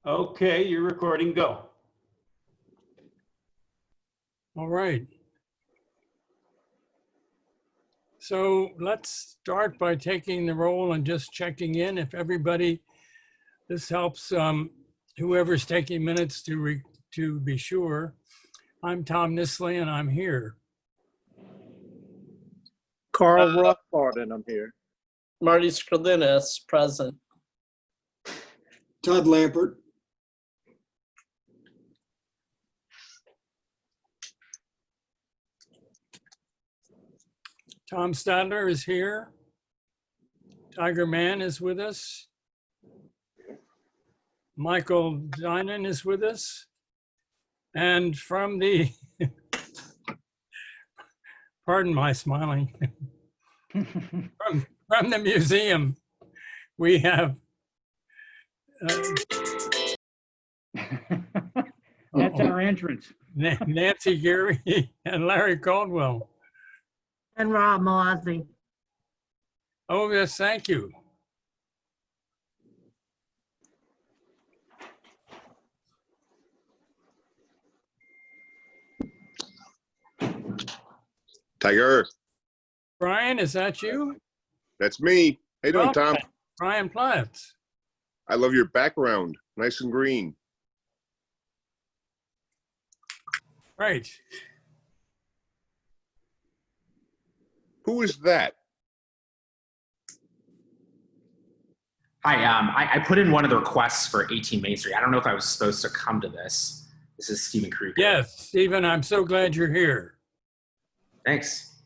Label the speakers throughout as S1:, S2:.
S1: Okay, you're recording, go.
S2: All right. So let's start by taking the roll and just checking in if everybody, this helps whoever's taking minutes to be sure. I'm Tom Nisley and I'm here.
S3: Carl Rothbard, I'm here.
S4: Marty Skrlinis, present.
S5: Todd Lampert.
S2: Tom Stadler is here. Tiger Man is with us. Michael Dinan is with us. And from the, pardon my smiling, from the museum, we have
S6: That's our entrance.
S2: Nancy Geary and Larry Caldwell.
S7: And Rob Malazzi.
S2: Oh, yes, thank you.
S8: Tiger,
S2: Brian, is that you?
S8: that's me. How you doing, Tom?
S2: Brian Platts.
S8: I love your background. Nice and green.
S2: Right.
S8: Who is that?
S9: Hi, I put in one of the requests for 18 Main Street. I don't know if I was supposed to come to this. This is Stephen Kruger.
S2: Yes, Stephen, I'm so glad you're here.
S9: Thanks.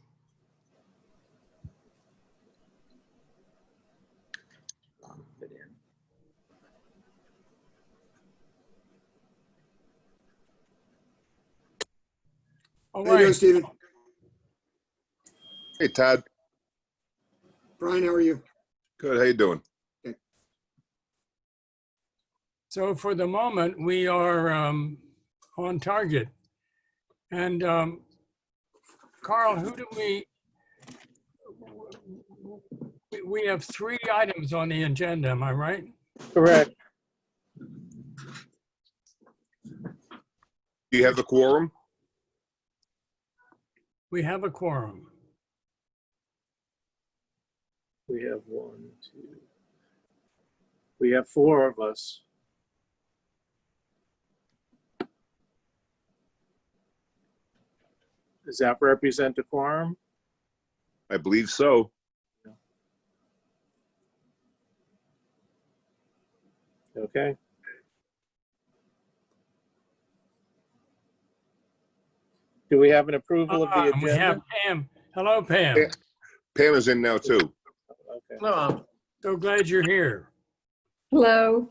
S2: All
S5: How you doing,
S2: right.
S5: Stephen?
S8: Hey, Todd.
S5: Brian, how are you?
S8: Good. How you doing?
S2: So for the moment, we are on target. And Carl, who do we have 3 items on the agenda, am I right?
S3: Correct.
S8: Do you have the quorum?
S2: We have a quorum.
S3: We have 1, 2. We have 4 of us. Does that represent a quorum?
S8: I believe so.
S3: Okay. Do we have an approval of the agenda?
S2: We have Pam. Hello, Pam.
S8: Yeah. Pam is in now, too.
S3: Okay.
S4: Hello.
S2: So glad you're here.
S10: Hello.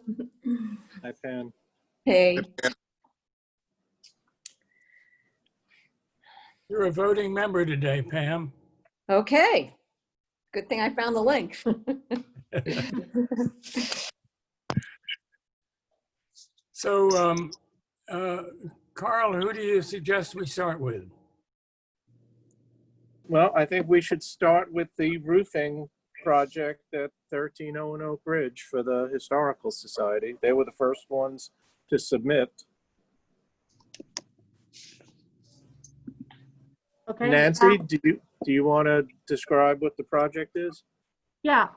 S3: Hi, Pam.
S10: Hey.
S2: You're a voting member today, Pam.
S10: Okay. Good thing I found the link.
S2: So, Carl, who do you suggest we start with?
S3: Well, I think we should start with the roofing project at 1300 Oak Ridge for the Historical Society. They were the first ones to submit.
S7: Okay.
S3: Nancy, do you want to describe what the project is?
S7: Yeah.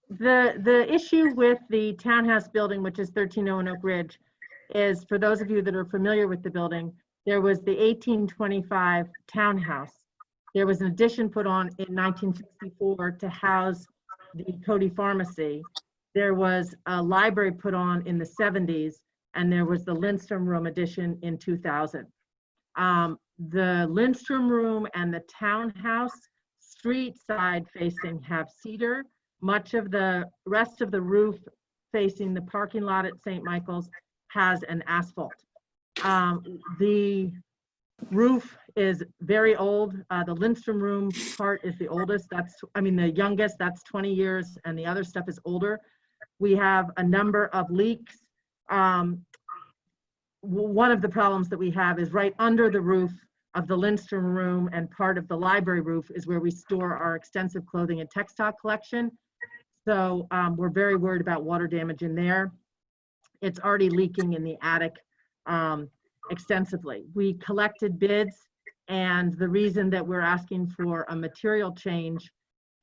S7: The issue with the townhouse building, which is 1301 Oak Ridge, is, for those of you that are familiar with the building, there was the 1825 townhouse. There was an addition put on in 1964 to house the Cody Pharmacy. There was a library put on in the 70s, and there was the Lindstrom Room addition in 2000. The Lindstrom Room and the townhouse street side facing have cedar. Much of the rest of the roof facing the parking lot at St. Michael's has an asphalt. The roof is very old. The Lindstrom Room part is the oldest. The youngest, that's 20 years, and the other stuff is older. We have a number of leaks. One of the problems that we have is right under the roof of the Lindstrom Room, and part of the library roof is where we store our extensive clothing and textile collection. So we're very worried about water damage in there. it's already leaking in the attic extensively. We collected bids, and the reason that we're asking for a material change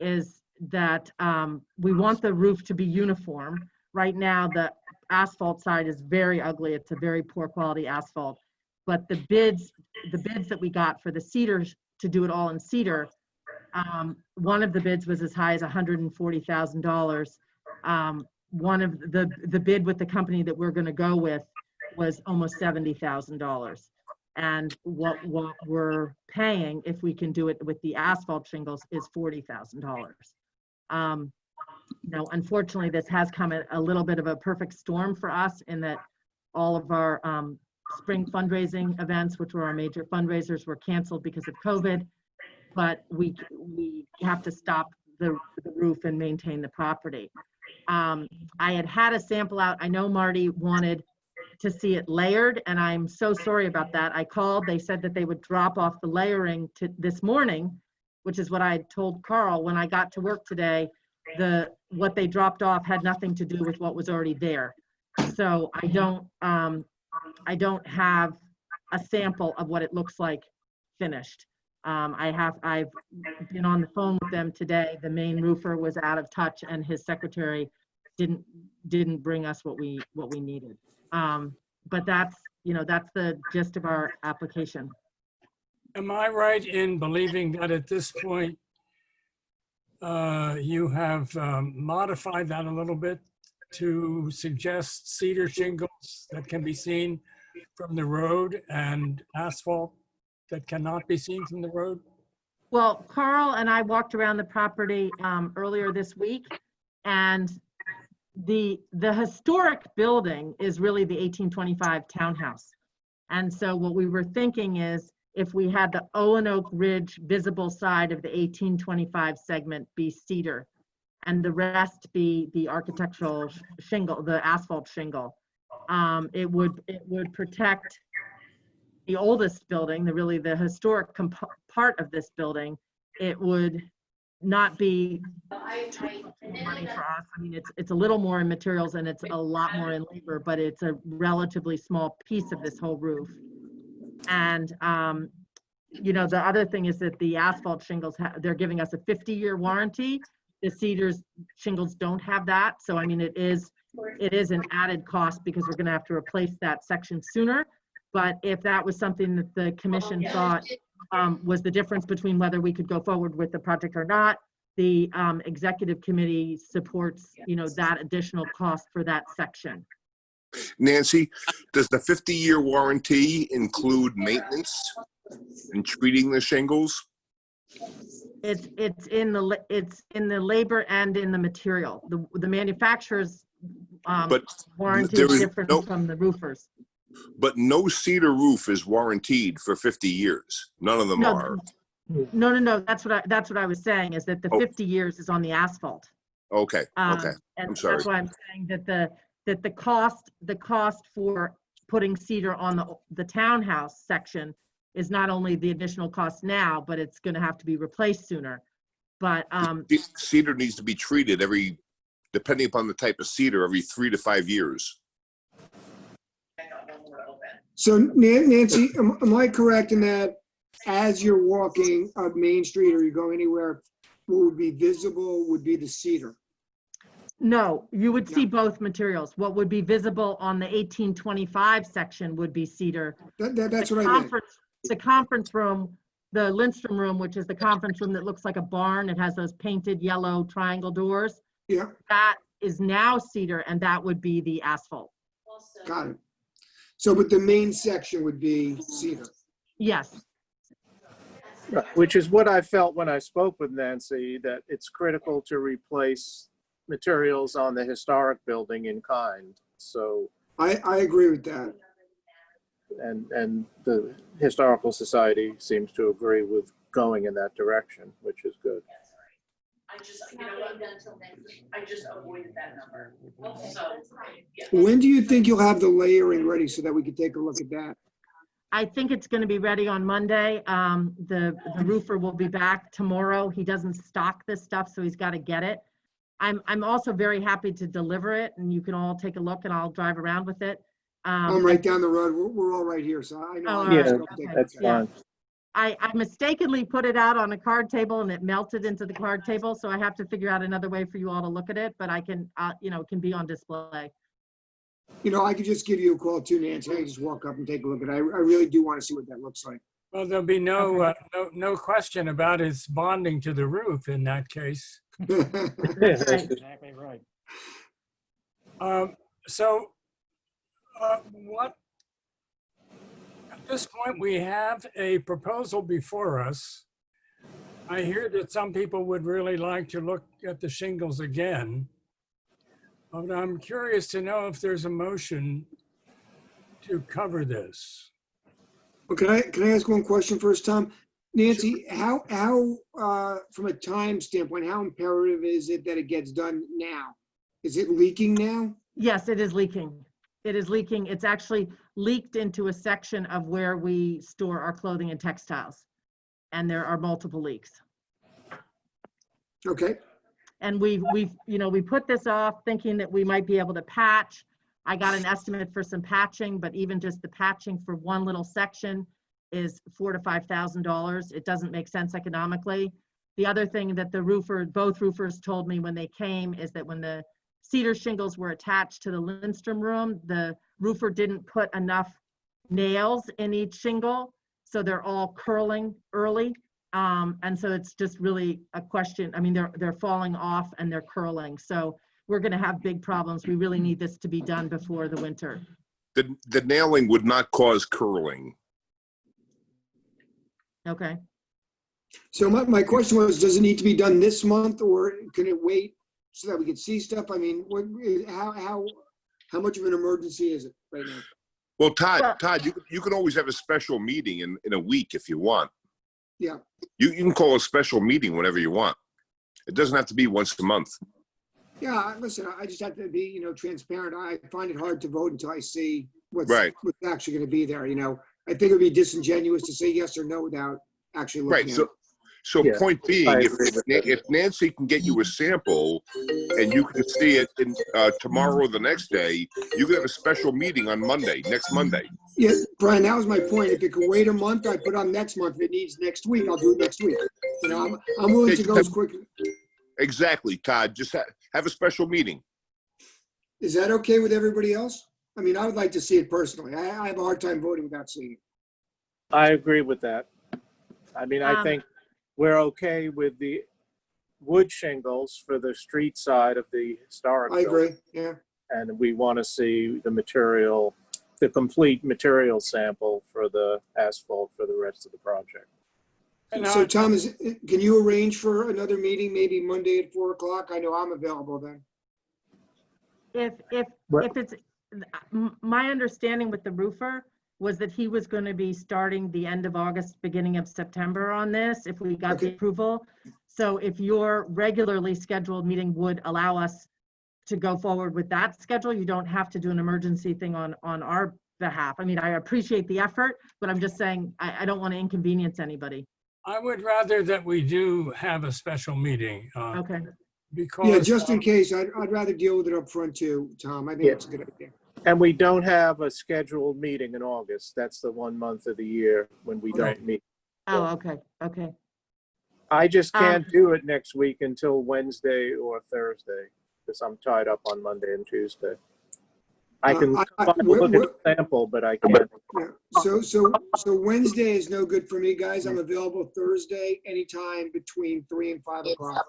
S7: is that we want the roof to be uniform. Right now, the asphalt side is very ugly. It's a very poor quality asphalt. But the bids that we got for the cedar, to do it all in cedar, one of the bids was as high as $140,000. One of the bid with the company that we're going to go with was almost $70,000. And what we're paying, if we can do it with the asphalt shingles, is $40,000. Now, unfortunately, this has come at a little bit of a perfect storm for us in that all of our spring fundraising events, which were our major fundraisers, were canceled because of COVID. But we have to stop the roof and maintain the property. I had a sample out. I know Marty wanted to see it layered, and I'm so sorry about that. I called, they said that they would drop off the layering to this morning, which is what I told Carl. When I got to work today, what they dropped off had nothing to do with what was already there. So I don't have a sample of what it looks like finished. I've been on the phone with them today. The main roofer was out of touch, and his secretary didn't bring us what we needed. But that's the gist of our application.
S2: Am I right in believing that at this point, you have modified that a little bit to suggest cedar shingles that can be seen from the road and asphalt that cannot be seen from the road?
S7: Well, Carl and I walked around the property earlier this week, and the historic building is really the 1825 townhouse. And so what we were thinking is, if we had the Oak Ridge visible side of the 1825 segment be cedar, and the rest be the architectural shingle, the asphalt shingle, it would protect the oldest building, the historic part of this building. It would not be too much money for us. I mean, it's a little more in materials and it's a lot more in labor, but it's a relatively small piece of this whole roof. And the other thing is that the asphalt shingles, they're giving us a 50-year warranty. The cedars shingles don't have that. So, I mean, it is an added cost because we're going to have to replace that section sooner. But if that was something that the commission thought was the difference between whether we could go forward with the project or not, the executive committee supports, that additional cost for that section.
S8: Nancy, does the 50-year warranty include maintenance and treating the shingles?
S7: It's in the labor and in the material. The manufacturer's warranty is different from the roofers.
S8: But no cedar roof is warranted for 50 years. None of them are.
S7: No. That's what I was saying, is that the 50 years is on the asphalt.
S8: Okay. Okay.
S7: And
S8: I'm sorry.
S7: that's why I'm saying that the cost for putting cedar on the townhouse section is not only the additional cost now, but it's going to have to be replaced sooner. But
S8: cedar needs to be treated depending upon the type of cedar, every 3 to 5 years.
S5: So Nancy, am I correct in that as you're walking up Main Street or you go anywhere, what would be visible would be the cedar?
S7: no, you would see both materials. What would be visible on the 1825 section would be cedar.
S5: That's what I meant.
S7: The conference room, the Lindstrom Room, which is the conference room that looks like a barn, it has those painted yellow triangle doors.
S5: Yeah.
S7: That is now cedar, and that would be the asphalt.
S5: Got it. So, but the main section would be cedar.
S7: Yes.
S3: Right, which is what I felt when I spoke with Nancy, that it's critical to replace materials on the historic building in kind. So,
S5: I agree with that.
S3: and the Historical Society seems to agree with going in that direction, which is good.
S11: I just avoided that number.
S5: When do you think you'll have the layering ready so that we can take a look at that?
S7: I think it's going to be ready on Monday. The roofer will be back tomorrow. He doesn't stock this stuff, so he's got to get it. I'm also very happy to deliver it, and you can all take a look, and I'll drive around with it.
S5: I'm right down the road. We're all right here, so I know.
S7: Oh,
S5: I
S7: all
S5: can
S7: right.
S5: just
S3: Yeah,
S5: go take a
S3: that's
S5: look at it.
S3: fine.
S7: I mistakenly put it out on a card table and it melted into the card table, so I have to figure out another way for you all to look at it, but I can, you know, it can be on display.
S5: You know, I could just give you a call too, Nancy. I can just walk up and take a look at it. I really do want to see what that looks like.
S2: Well, there'll be no question about its bonding to the roof in that case.
S6: Exactly right.
S2: So what, at this point, we have a proposal before us. I hear that some people would really like to look at the shingles again. But I'm curious to know if there's a motion to cover this.
S5: Well, can I ask one question first, Tom? Nancy, how from a time standpoint, how imperative is it that it gets done now? Is it leaking now?
S7: Yes, it is leaking. It is leaking. It's actually leaked into a section of where we store our clothing and textiles. And there are multiple leaks.
S5: Okay.
S7: And we put this off thinking that we might be able to patch. I got an estimate for some patching, but even just the patching for one little section is $4,000 to $5,000. It doesn't make sense economically. The other thing that both roofers told me when they came is that when the cedar shingles were attached to the Lindstrom Room, the roofer didn't put enough nails in each shingle, so they're all curling early. And so it's just really a question. I mean, they're falling off and they're curling. So we're going to have big problems. We really need this to be done before the winter.
S8: The nailing would not cause curling.
S7: Okay.
S5: So my question was, does it need to be done this month, or can it wait so that we can see stuff? I mean, how much of an emergency is it right now?
S8: Well, Todd, you can always have a special meeting in a week if you want.
S5: Yeah.
S8: You can call a special meeting whenever you want. It doesn't have to be once a month.
S5: Yeah, listen, I just have to be, transparent. I find it hard to vote until I see what's actually going to be there. I think it would be disingenuous to say yes or no without actually looking at it.
S8: So point being, if Nancy can get you a sample and you can see it tomorrow or the next day, you can have a special meeting on next Monday.
S5: Yeah, Brian, that was my point. If it could wait a month, I put on next month. If it needs next week, I'll do it next week. I'm willing to go as quick.
S8: Exactly, Todd. Just have a special meeting.
S5: Is that okay with everybody else? I mean, I would like to see it personally. I have a hard time voting without seeing it.
S3: I agree with that. I mean, I think we're okay with the wood shingles for the street side of the historic
S5: I agree,
S3: building.
S5: yeah.
S3: And we want to see the complete material sample for the asphalt for the rest of the project.
S5: So Tom, can you arrange for another meeting, maybe Monday at 4 o'clock? I know I'm available then.
S7: If it's, my understanding with the roofer was that he was going to be starting the end of August, beginning of September on this, if we got the approval. So if your regularly scheduled meeting would allow us to go forward with that schedule, you don't have to do an emergency thing on our behalf. I mean, I appreciate the effort, but I'm just saying, I don't want to inconvenience anybody.
S2: I would rather that we do have a special meeting.
S7: Okay.
S2: Because
S5: Yeah, just in case, I'd rather deal with it up front too, Tom. I think that's a good idea.
S3: And we don't have a scheduled meeting in August. That's the 1 month of the year when we don't meet.
S7: Oh, okay, okay.
S3: I just can't do it next week until Wednesday or Thursday because I'm tied up on Monday and Tuesday. I can look at the sample, but I can't.
S5: Yeah. So Wednesday is no good for me, guys. I'm available Thursday, anytime between 3 and 5 o'clock.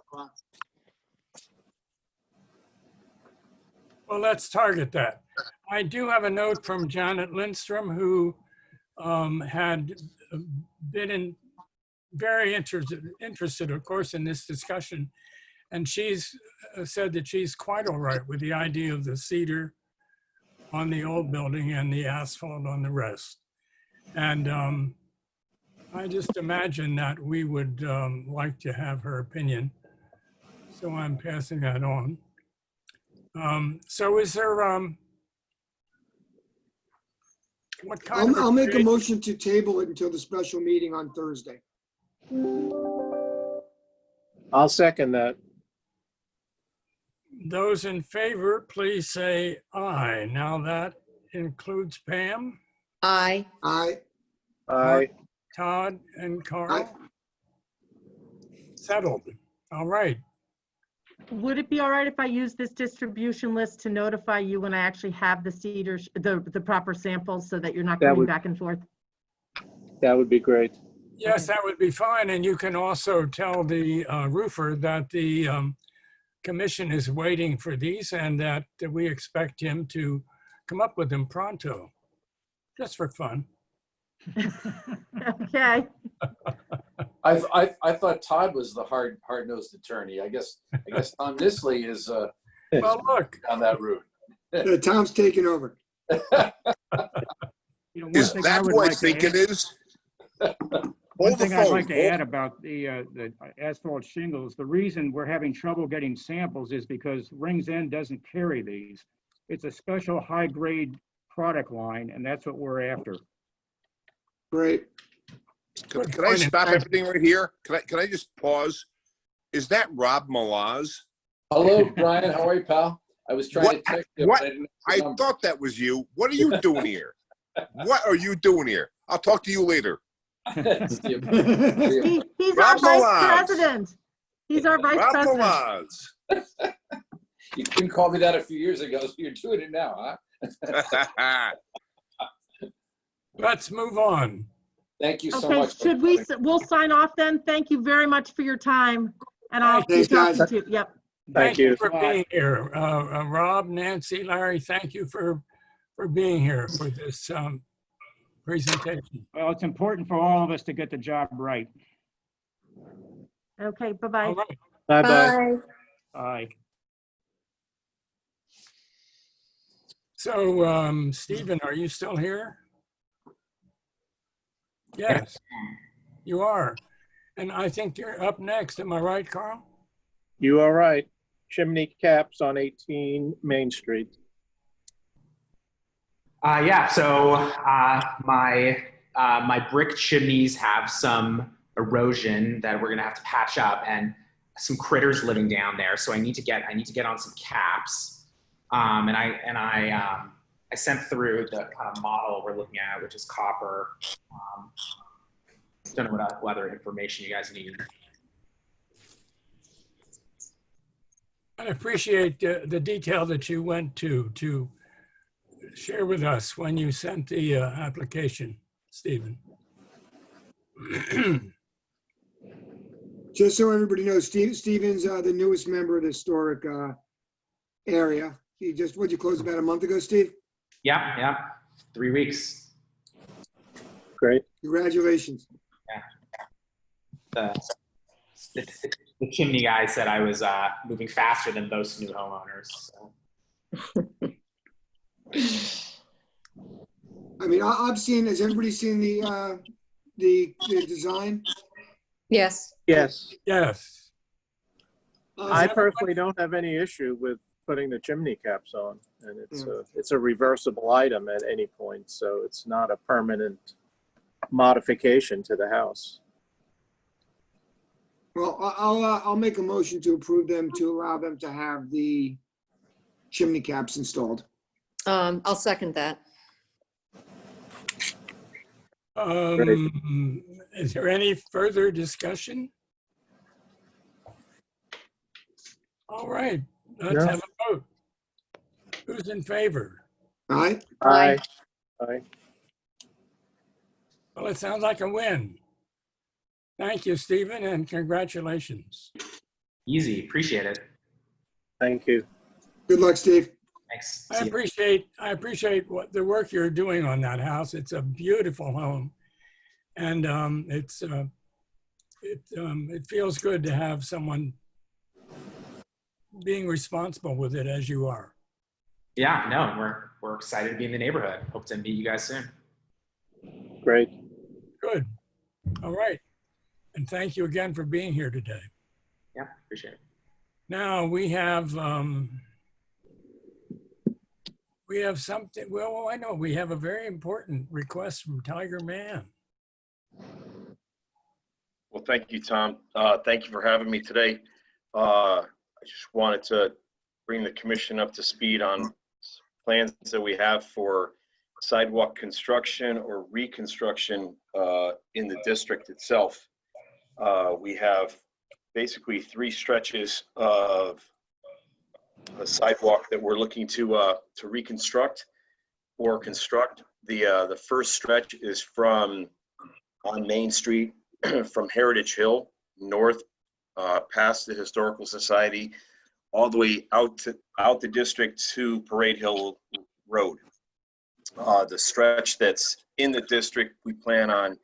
S2: Well, let's target that. I do have a note from Janet Lindstrom, who had been very interested, of course, in this discussion. And she's said that she's quite all right with the idea of the cedar on the old building and the asphalt on the rest. And I just imagine that we would like to have her opinion. So I'm passing that on. So is there, what kind of?
S5: I'll make a motion to table it until the special meeting on Thursday.
S3: I'll second that.
S2: Those in favor, please say aye. Now that includes Pam,
S10: Aye.
S5: Aye.
S3: Aye.
S2: Todd, and
S5: Aye.
S2: Carl. Settled. All right.
S7: Would it be all right if I use this distribution list to notify you when I actually have the cedar, the proper samples, so that you're not
S3: That
S7: going
S3: would-
S7: back and forth?
S3: That would be great.
S2: Yes, that would be fine. And you can also tell the roofer that the commission is waiting for these and that we expect him to come up with them pronto, just for fun.
S7: Okay.
S6: I thought Todd was the hard-nosed attorney. I guess Tom Nisley is
S2: Well, look,
S6: on that route.
S5: Tom's taking over.
S12: You know, one
S8: Is
S12: thing
S8: that
S12: would
S8: who I
S12: like to
S8: think it
S12: add-
S8: is?
S12: One
S8: Hold the
S12: thing I'd like
S8: phone.
S12: to add about the asphalt shingles, the reason we're having trouble getting samples is because Rings End doesn't carry these. It's a special high-grade product line, and that's what we're after.
S5: Great.
S8: Can
S2: Good
S8: I
S2: point.
S8: stop everything right here? Can I just pause? Is that Rob Malaz?
S6: Hello, Brian. How are you, pal? I was trying to text you.
S8: What?
S6: But I didn't
S8: I
S6: remember.
S8: thought that was you. What are you doing here? What are you doing here? I'll talk to you later.
S6: See you.
S7: He's our
S8: Rob
S7: vice
S8: Malaz.
S7: president. He's our vice
S8: Rob
S7: president.
S8: Malaz.
S6: You couldn't call me that a few years ago, so you're doing it now, huh?
S2: let's move on.
S6: Thank you so
S7: Okay,
S6: much.
S7: should we, we'll sign off then? Thank you very much for your time. And I'll
S5: Thanks,
S7: keep talking
S5: guys.
S7: to you. Yep.
S2: Thank you
S3: you.
S2: for being here. Rob, Nancy, Larry, thank you for being here for this presentation.
S12: Well, it's important for all of us to get the job right.
S7: Okay, bye-bye.
S2: All right.
S3: Bye-bye.
S12: Aye.
S2: So, Stephen, are you still here? Yes, you are. And I think you're up next. Am I right, Carl?
S3: You are right. Chimney caps on 18 Main Street.
S9: Yeah, so my brick chimneys have some erosion that we're gonna have to patch up, and some critters living down there. So I need to get on some caps. And I sent through the kind of model we're looking at, which is copper. Don't know what other information you guys need.
S2: I appreciate the detail that you went to share with us when you sent the application, Stephen.
S5: Just so everybody knows, Steven's the newest member of the historic area. He just, what'd you close about a month ago, Steve?
S9: Yeah, 3 weeks.
S3: Great.
S5: Congratulations.
S9: The chimney guy said I was moving faster than most new homeowners. So.
S5: I mean, I've seen, has everybody seen the design?
S10: Yes.
S3: Yes.
S2: Yes.
S3: I personally don't have any issue with putting the chimney caps on, and it's a reversible item at any point, so it's not a permanent modification to the house.
S5: Well, I'll make a motion to approve them, to allow them to have the chimney caps installed.
S10: I'll second that.
S2: Is there any further discussion? All right, let's have a vote. Who's in favor?
S5: Aye.
S3: Aye. Aye.
S2: Well, it sounds like a win. Thank you, Stephen, and congratulations.
S9: Easy, appreciate it.
S3: Thank you.
S5: Good luck, Steve.
S9: Thanks.
S2: I appreciate what the work you're doing on that house. It's a beautiful home, and it feels good to have someone being responsible with it as you are.
S9: Yeah, no, we're excited to be in the neighborhood. Hope to meet you guys soon.
S3: Great.
S2: Good. All right. And thank you again for being here today.
S9: Yeah, appreciate it.
S2: Now we have something, well, I know we have a very important request from Tiger Man.
S13: Well, thank you, Tom. Thank you for having me today. I just wanted to bring the commission up to speed on plans that we have for sidewalk construction or reconstruction in the district itself. We have basically 3 stretches of a sidewalk that we're looking to reconstruct or construct. The first stretch is from on Main Street from Heritage Hill north past the Historical Society all the way out the district to Parade Hill Road. The stretch that's in the district, we plan on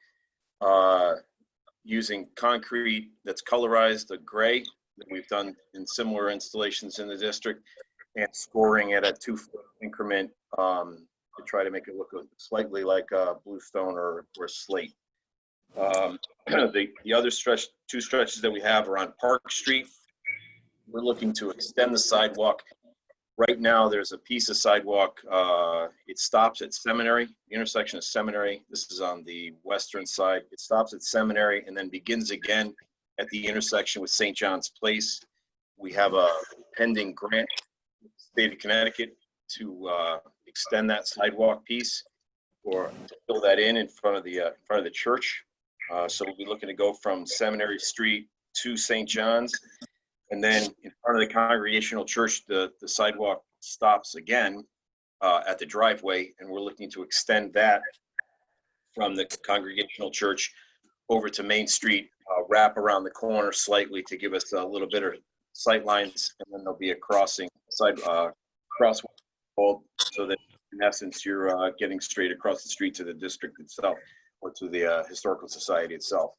S13: using concrete that's colorized, the gray that we've done in similar installations in the district, and scoring at a 2-foot increment to try to make it look slightly like bluestone or slate. The other 2 stretches that we have are on Park Street. We're looking to extend the sidewalk. Right now, there's a piece of sidewalk. It stops at Seminary, the intersection of Seminary. This is on the western side. It stops at Seminary and then begins again at the intersection with St. John's Place. We have a pending grant with the state of Connecticut to extend that sidewalk piece or to fill that in front of the church. So we'll be looking to go from Seminary Street to St. John's. And then in front of the Congregational Church, the sidewalk stops again at the driveway, and we're looking to extend that from the Congregational Church over to Main Street, wrap around the corner slightly to give us a little bit of sight lines, and then there'll be a crosswalk so that in essence you're getting straight across the street to the district itself or to the Historical Society itself.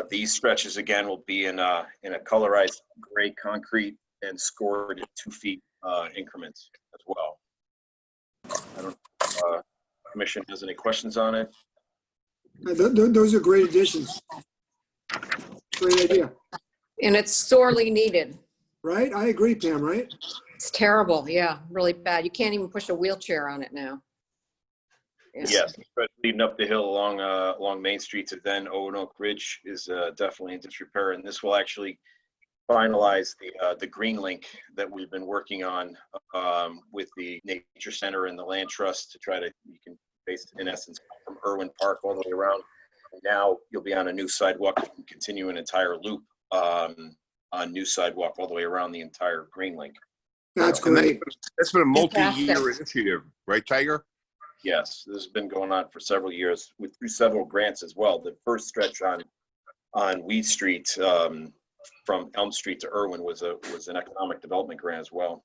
S13: These stretches again will be in a colorized gray concrete and scored at 2 feet increments as well. I don't know if the commission has any questions on it.
S5: Those are great additions. Great idea.
S10: And it's sorely needed.
S5: Right? I agree, Pam, right?
S10: It's terrible. Yeah, really bad. You can't even push a wheelchair on it now. Yeah.
S13: Yes, leading up the hill along Main Street to then Oak Ridge is definitely in disrepair, and this will actually finalize the green link that we've been working on with the Nature Center and the Land Trust to try to, you can in essence from Irwin Park all the way around. And now you'll be on a new sidewalk and continue an entire loop on new sidewalk all the way around the entire green link.
S5: That's great.
S8: That's been a multi-year initiative, right, Tiger?
S13: Yes, this has been going on for several years through several grants as well. The first stretch on Weed Street from Elm Street to Irwin was an economic development grant as well.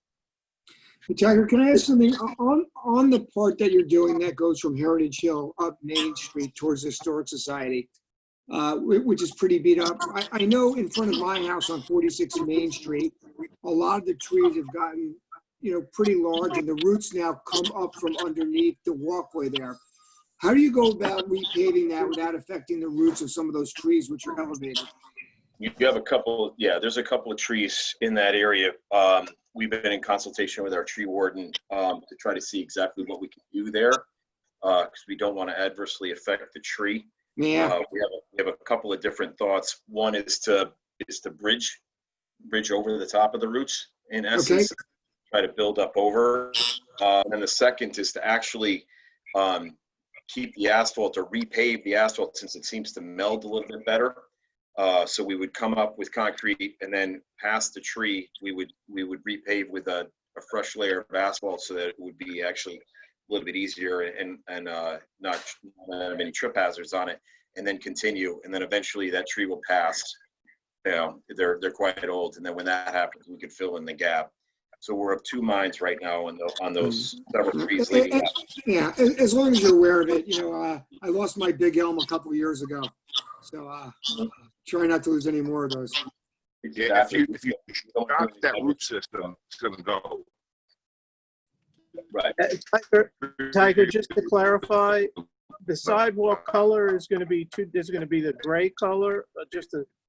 S5: Hey, Tiger, can I ask something? On the part that you're doing that goes from Heritage Hill up Main Street towards the Historic Society, which is pretty beat up. I know in front of my house on 46 Main Street, a lot of the trees have gotten, pretty large, and the roots now come up from underneath the walkway there. How do you go about repaving that without affecting the roots of some of those trees which are elevated?
S13: You have there's a couple of trees in that area. We've been in consultation with our tree warden to try to see exactly what we can do there because we don't want to adversely affect the tree.
S5: Yeah.
S13: We have a couple of different thoughts. One is to bridge over the top of the roots in essence. Okay. Try to build up over. And the second is to actually keep the asphalt or repave the asphalt since it seems to meld a little bit better. So we would come up with concrete and then past the tree, we would repave with a fresh layer of asphalt so that it would be actually a little bit easier and not many trip hazards on it, and then continue. And then eventually that tree will pass. They're quite old. And then when that happens, we could fill in the gap. So we're of two minds right now on those several trees leading up.
S5: Yeah, as long as you're aware of it. I lost my big elm a couple of years ago. So try not to lose any more of those.
S8: Yeah, if you shock that root system, it's going to go.
S13: Right.
S3: Tiger, just to clarify, the sidewalk color is going to be the gray color,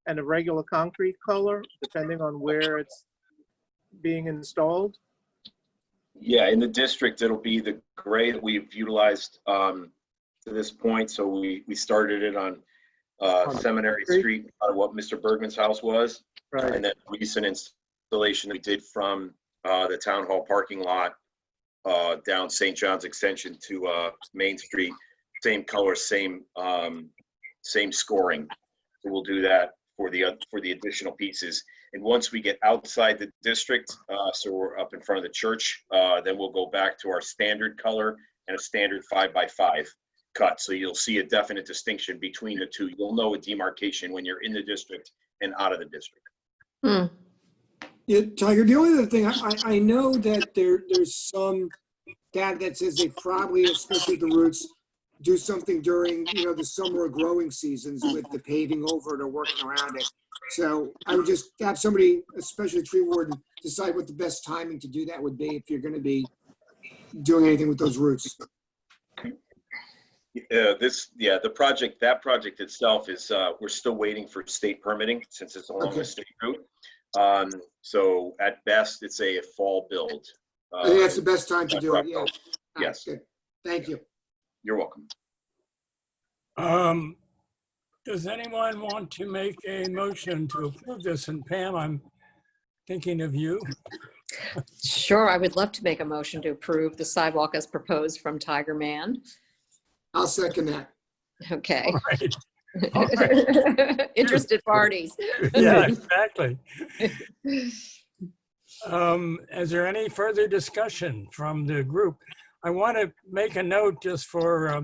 S3: and a regular concrete color, depending on where it's being installed?
S13: Yeah, in the district, it'll be the gray that we've utilized to this point. So we started it on Seminary Street, what Mr. Bergman's house was. Right. And then recent installation we did from the town hall parking lot, down St. John's Extension to Main Street, same color, same scoring. So we'll do that for the additional pieces. And once we get outside the district, so we're up in front of the church, then we'll go back to our standard color and a standard 5x5 cut. So you'll see a definite distinction between the two. You'll know a demarcation when you're in the district and out of the district.
S10: Hmm.
S5: Yeah, Tiger, the only other thing, I know that there's some data that says they probably, especially the roots, do something during, the summer growing seasons with the paving over it or working around it. So I would just have somebody, especially a tree warden, decide what the best timing to do that would be if you're going to be doing anything with those roots.
S13: The project, that project itself is, we're still waiting for state permitting since it's along the state route. So at best, it's a fall build.
S5: I think that's the best time to do it, yeah.
S13: Yes.
S5: Good. Thank you.
S13: You're welcome.
S2: Does anyone want to make a motion to approve this? And Pam, I'm thinking of you.
S10: Sure, I would love to make a motion to approve the sidewalk as proposed from Tiger Man.
S5: I'll second that.
S10: Okay.
S2: All right. All right.
S10: Interested parties.
S2: Yeah, exactly. Is there any further discussion from the group? I want to make a note just for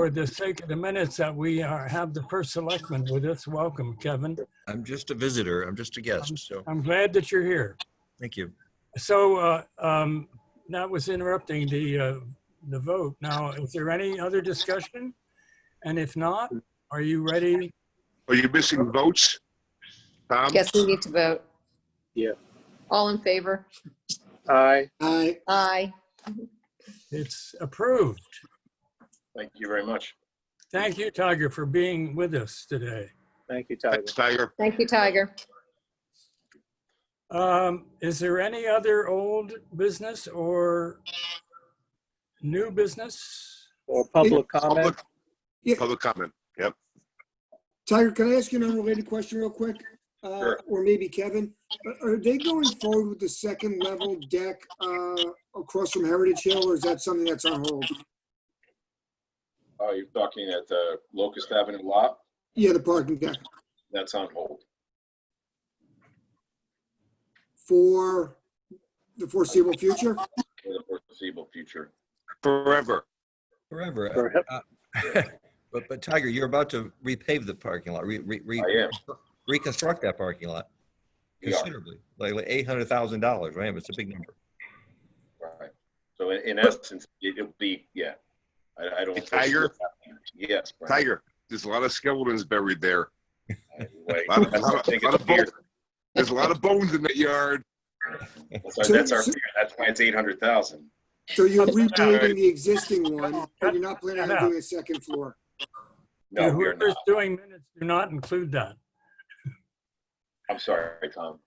S2: the sake of the minutes that we have the first selectman with us. Welcome, Kevin.
S14: I'm just a visitor. I'm just a guest. So
S2: I'm glad that you're here.
S14: thank you.
S2: So that was interrupting the vote. Now, is there any other discussion? And if not, are you ready?
S8: Are you missing votes, Tom?
S10: Yes, we need to vote.
S3: Yeah.
S10: All in favor?
S3: Aye.
S5: Aye.
S10: Aye.
S2: It's approved.
S13: Thank you very much.
S2: Thank you, Tiger, for being with us today.
S3: Thank you, Tiger.
S8: Thanks, Tiger.
S10: Thank you, Tiger.
S2: Is there any other old business or new business?
S3: Or public comment?
S5: Yeah.
S8: Public comment. Yep.
S5: Tiger, can I ask you an unrelated question real quick?
S13: Sure.
S5: Or maybe Kevin, are they going forward with the second level deck across from Heritage Hill, or is that something that's on hold?
S13: Oh, you're talking at the Locust Avenue lot?
S5: Yeah, the parking deck.
S13: That's on hold.
S5: For the foreseeable future?
S13: For the foreseeable future.
S8: Forever.
S14: Forever. But Tiger, you're about to repave the parking lot,
S13: I am.
S14: reconstruct that parking lot considerably, like $800,000, right? It's a big number.
S13: Right. So in essence, it'll be, yeah. I don't.
S8: Tiger?
S13: Yes. Brian.
S8: Tiger, there's a lot of skeletons buried there.
S13: Anyway,
S8: There's a lot of bones in that yard.
S13: That's our fear. That's why it's 800,000.
S5: So you're repaving the existing one, but you're not planning on doing a second floor?
S13: No, we're
S2: Whoever's
S13: not.
S2: doing minutes, do not include that.
S13: I'm sorry, Tom.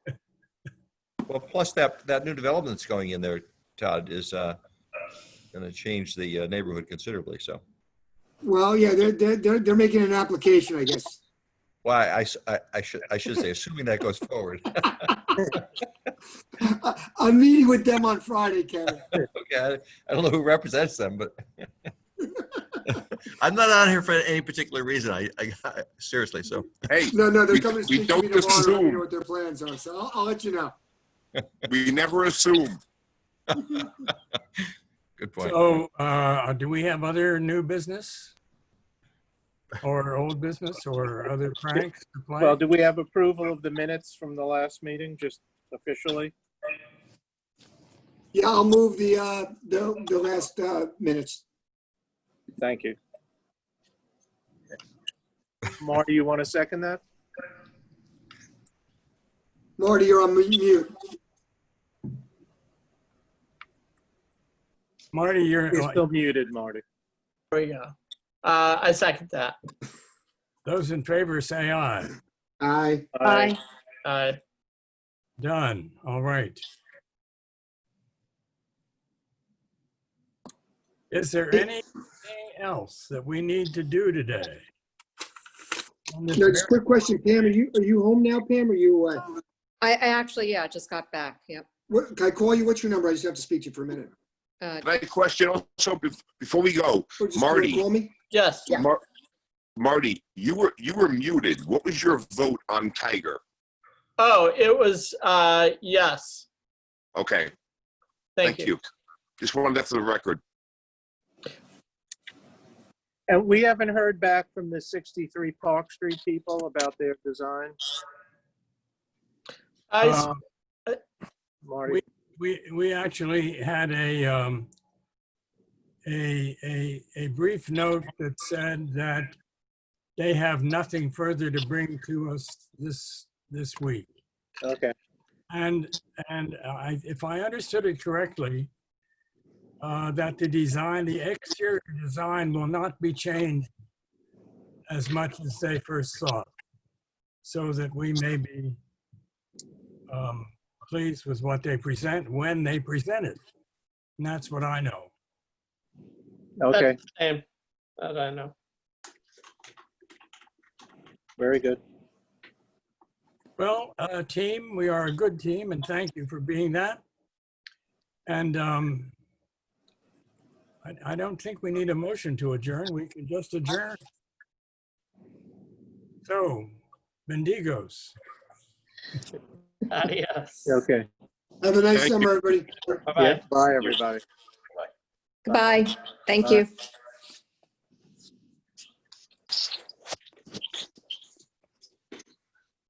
S14: Well, plus that new development that's going in there, Todd, is going to change the neighborhood considerably. So,
S5: Well, yeah, they're making an application, I guess.
S14: well, I should say, assuming that goes forward.
S5: I'm meeting with them on Friday, Kevin.
S14: Okay, I don't know who represents them, but I'm not on here for any particular reason. I seriously. So,
S8: Hey,
S5: No, they're coming to
S8: we
S5: speak to me
S8: don't
S5: tomorrow, to let me know
S8: assume.
S5: what their plans are, so I'll let you know.
S8: We never assume.
S14: good point.
S2: So do we have other new business? Or old business or other pranks to play?
S3: Well, do we have approval of the minutes from the last meeting, just officially?
S5: Yeah, I'll move the last minutes.
S3: Thank you. Marty, you want to second that?
S5: Marty, you're on mute.
S2: Marty,
S3: You're still muted, Marty.
S4: There we go. I second that.
S2: those in favor say aye.
S5: Aye.
S10: Aye.
S4: Aye.
S2: Done. All right. Is there anything else that we need to do today?
S5: No, just a quick question, Pam, are you home now, Pam, or you away?
S10: I actually, yeah, just got back. Yep.
S5: What, can I call you? What's your number? I just have to speak to you for a minute.
S10: Uh,
S8: Can I question also before we go?
S5: Or just
S8: Marty.
S5: Call me?
S4: Yes.
S10: Yeah.
S8: Marty, you were muted. What was your vote on Tiger?
S4: Oh, it was, yes.
S8: Okay,
S4: Thank
S8: thank
S4: you.
S8: you. Just wanted that for the record.
S3: And we haven't heard back from the 63 Park Street people about their design.
S4: I,
S3: Marty,
S2: We actually had a brief note that said that they have nothing further to bring to us this week.
S3: okay.
S2: And if I understood it correctly, that the exterior design will not be changed as much as they first thought, so that we may be pleased with what they present when they present it. And that's what I know.
S3: Okay,
S4: same, that I know.
S3: very good.
S2: Well, team, we are a good team, and thank you for being that. And I don't think we need a motion to adjourn. We can just adjourn. So, Bendigos.
S4: Adios.
S3: Okay.
S5: Have a nice
S8: Thank
S5: summer, everybody.
S4: Bye-bye.
S3: Yeah, bye, everybody.
S10: Goodbye. Thank
S3: Bye.
S10: you.